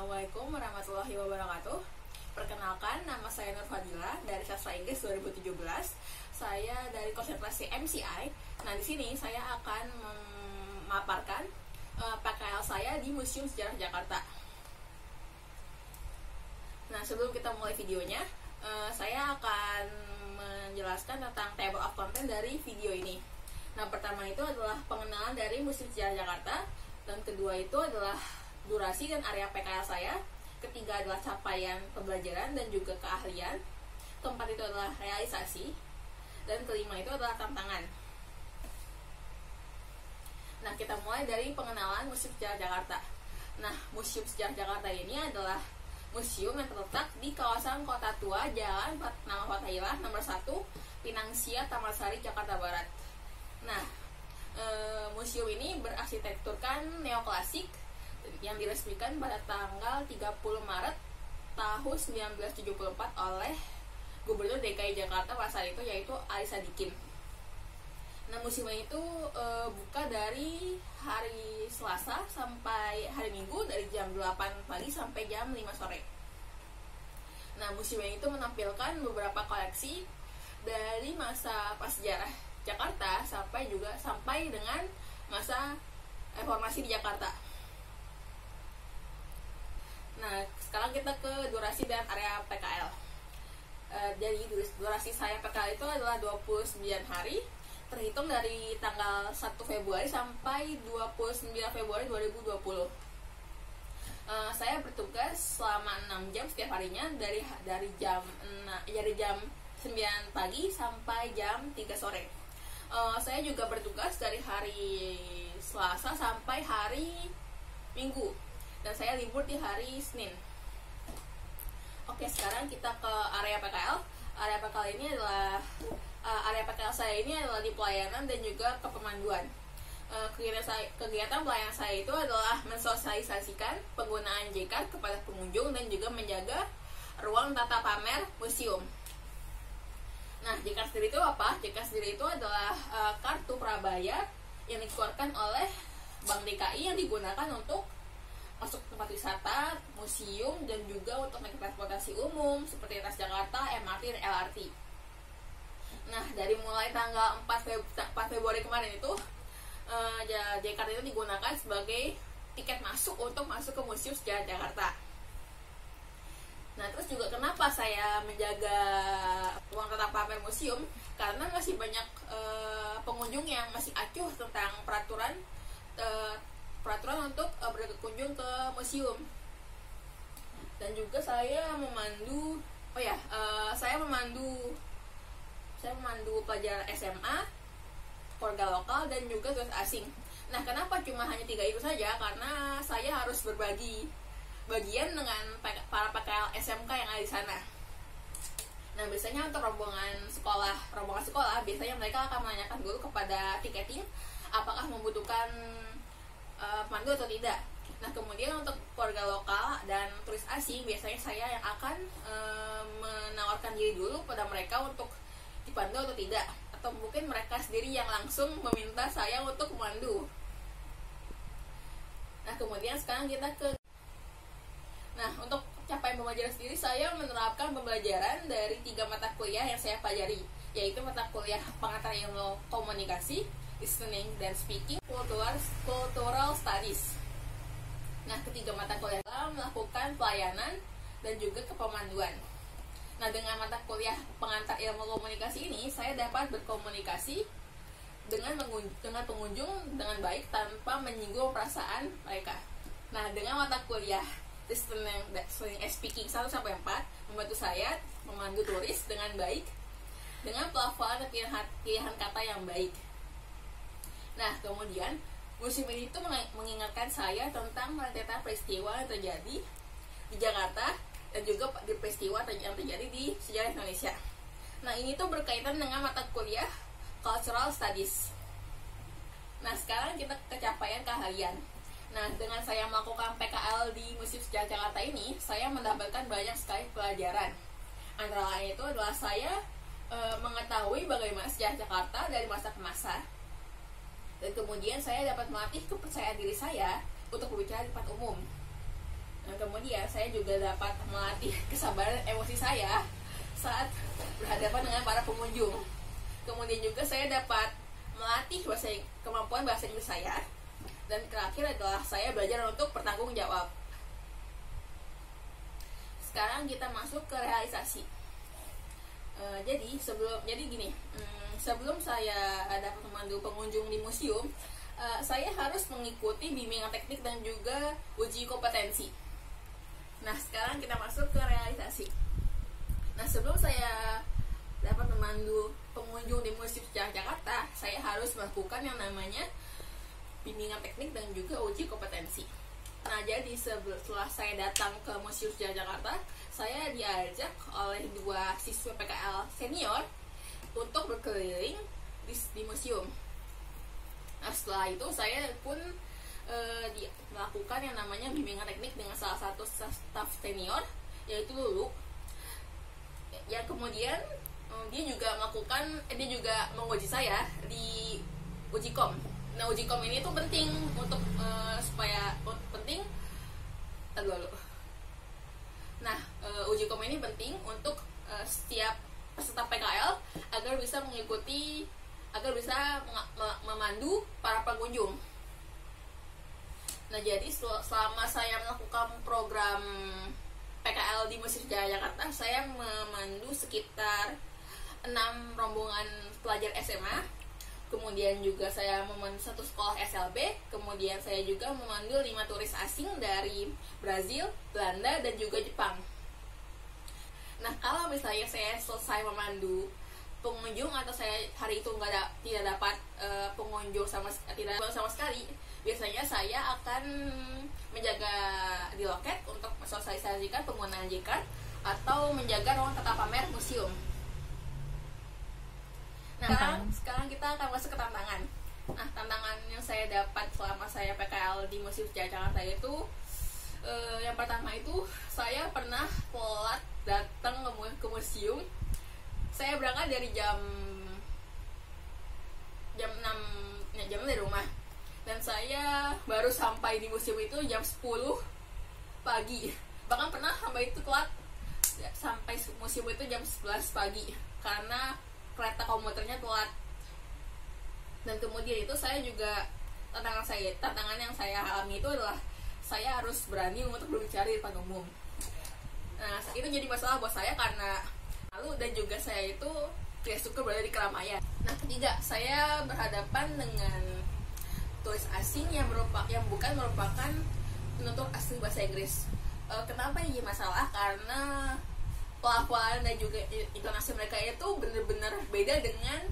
Assalamualaikum warahmatullahi wabarakatuh. Perkenalkan, nama saya Nur Fadila dari Sastra Inggris 2017. Saya dari konsentrasi MCI. Nah, di sini saya akan memaparkan PKL saya di Museum Sejarah Jakarta. Nah, sebelum kita mulai videonya, saya akan menjelaskan tentang table of content dari video ini. Nah, pertama itu adalah pengenalan dari Museum Sejarah Jakarta, dan kedua itu adalah durasi dan area PKL saya. Ketiga adalah capaian pembelajaran dan juga keahlian. Keempat itu adalah realisasi. Dan kelima itu adalah tantangan. Nah, kita mulai dari pengenalan Museum Sejarah Jakarta. Nah, Museum Sejarah Jakarta ini adalah museum yang terletak di kawasan Kota Tua, Jalan Nama Fathahillah nomor 1, Pinang Sia, Taman Sari, Jakarta Barat. Nah, museum ini berarsitekturkan neoklasik yang diresmikan pada tanggal 30 Maret tahun 1974 oleh Gubernur DKI Jakarta pada saat itu, yaitu Ali Sadikin. Nah, museum itu buka dari hari Selasa sampai hari Minggu dari jam 8 pagi sampai jam 5 sore. Nah, museum itu menampilkan beberapa koleksi dari masa prasejarah Jakarta sampai dengan masa reformasi di Jakarta. Nah, sekarang kita ke durasi dan area PKL. Jadi durasi saya PKL itu adalah 29 hari, terhitung dari tanggal 1 Februari sampai 29 Februari 2020. Saya bertugas selama 6 jam setiap harinya dari jam 9 pagi sampai jam 3 sore. Saya juga bertugas dari hari Selasa sampai hari Minggu, dan saya libur di hari Senin. Oke, sekarang kita ke area PKL. Area PKL ini adalah area PKL saya ini adalah di pelayanan dan juga kepemanduan. Kegiatan pelayanan saya itu adalah mensosialisasikan penggunaan JCard kepada pengunjung dan juga menjaga ruang tata pamer museum. Nah, JCard sendiri itu apa? JCard sendiri itu adalah kartu prabayar yang dikeluarkan oleh Bank DKI yang digunakan untuk masuk tempat wisata, museum, dan juga untuk naik transportasi umum seperti Transjakarta, MRT, dan LRT. Nah, dari mulai tanggal 4 Februari kemarin itu, JCard itu digunakan sebagai tiket masuk untuk masuk ke Museum Sejarah Jakarta. Nah, terus juga kenapa saya menjaga ruang tata pamer museum? Karena masih banyak pengunjung yang masih acuh tentang peraturan untuk berkunjung ke museum. Dan juga saya memandu pelajar SMA, keluarga lokal, dan juga turis asing. Nah, kenapa cuma hanya 3 itu saja? Karena saya harus berbagi bagian dengan para PKL SMK yang ada di sana. Nah, biasanya untuk rombongan sekolah, biasanya mereka akan menanyakan dulu kepada tiketing apakah membutuhkan pemandu atau tidak. Nah, kemudian untuk keluarga lokal dan turis asing, biasanya saya yang akan menawarkan diri dulu pada mereka untuk dipandu atau tidak, atau mungkin mereka sendiri yang langsung meminta saya untuk memandu. Nah, kemudian sekarang kita untuk capaian pembelajaran sendiri, saya menerapkan pembelajaran dari 3 mata kuliah yang saya pelajari, yaitu mata kuliah pengantar ilmu komunikasi, listening dan speaking, cultural studies. Nah, ketiga mata kuliah melakukan pelayanan dan juga kepemanduan. Nah, dengan mata kuliah pengantar ilmu komunikasi ini, saya dapat berkomunikasi dengan pengunjung dengan baik tanpa menyinggung perasaan mereka. Nah, dengan mata kuliah listening dan speaking 1-4 membantu saya memandu turis dengan baik dengan pelafalan dan pilihan kata yang baik. Nah, kemudian museum ini itu mengingatkan saya tentang rentetan peristiwa yang terjadi di Jakarta dan juga di peristiwa yang terjadi di sejarah Indonesia. Nah, ini tuh berkaitan dengan mata kuliah cultural studies. Nah, sekarang kita ke capaian keahlian. Nah, dengan saya melakukan PKL di Museum Sejarah Jakarta ini, saya mendapatkan banyak sekali pelajaran. Antara lain itu adalah saya mengetahui bagaimana sejarah Jakarta dari masa ke masa. Dan kemudian saya dapat melatih kepercayaan diri saya untuk berbicara di depan umum. Nah, kemudian kemudian saya juga dapat melatih kesabaran emosi saya saat berhadapan dengan para pengunjung. Kemudian juga saya dapat melatih kemampuan bahasa Inggris saya. Dan terakhir adalah saya belajar untuk bertanggung jawab. Sekarang kita masuk ke realisasi. Jadi gini, sebelum saya dapat memandu pengunjung di museum, saya harus mengikuti bimbingan teknik dan juga uji kompetensi. Nah, sekarang kita masuk ke realisasi. Nah, sebelum saya dapat memandu pengunjung di Museum Sejarah Jakarta, saya harus melakukan yang namanya bimbingan teknik dan juga uji kompetensi. Nah, jadi setelah saya datang ke Museum Sejarah Jakarta, saya diajak oleh 2 siswa PKL senior untuk berkeliling di museum. Nah, setelah itu saya pun melakukan yang namanya bimbingan teknik dengan salah satu staf senior, yaitu Lulu. Ya, kemudian dia juga menguji saya di uji kom. Nah, uji kom ini tuh penting untuk uji kom ini penting untuk setiap peserta PKL agar bisa memandu para pengunjung. Nah, jadi selama saya melakukan program PKL di Museum Sejarah Jakarta, saya memandu sekitar 6 rombongan pelajar SMA. Kemudian juga saya memandu 1 sekolah SLB. Kemudian saya juga memandu 5 turis asing dari Brazil, Belanda, dan juga Jepang. Nah, kalau misalnya saya selesai memandu pengunjung atau saya hari itu tidak dapat pengunjung sama sekali, biasanya saya akan menjaga di loket untuk mensosialisasikan penggunaan J-card atau menjaga ruang tata pamer museum. Nah, sekarang kita akan masuk ke tantangan. Nah, tantangan yang saya dapat selama saya PKL di Museum Sejarah Jakarta itu yang pertama itu saya pernah telat datang ke museum. Saya berangkat dari jam 6 dari rumah, dan saya baru sampai di museum itu jam 10 pagi. Bahkan pernah sampai itu telat sampai museum itu jam 11 pagi karena kereta komuternya telat. Dan kemudian itu saya juga tantangan yang saya alami itu adalah saya harus berani untuk berbicara di depan umum. Nah, itu jadi masalah buat saya karena malu dan juga saya itu tidak suka berada di keramaian. Nah, ketiga, saya berhadapan dengan turis asing yang bukan merupakan penutur asli bahasa Inggris. Kenapa ini masalah? Karena pelafalan dan juga intonasi mereka itu benar-benar beda dengan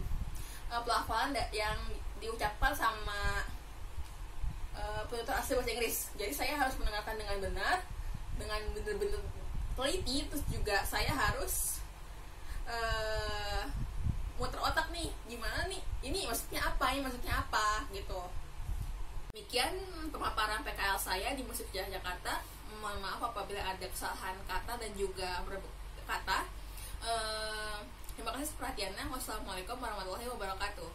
pelafalan yang diucapkan sama penutur asli bahasa Inggris. Jadi saya harus mendengarkan dengan benar, dengan benar-benar teliti. Terus juga saya harus muter otak nih, gimana nih, ini maksudnya apa gitu. Demikian pemaparan PKL saya di Museum Sejarah Jakarta. Mohon maaf apabila ada kesalahan kata dan juga kata. Terima kasih perhatiannya. Wassalamualaikum warahmatullahi wabarakatuh.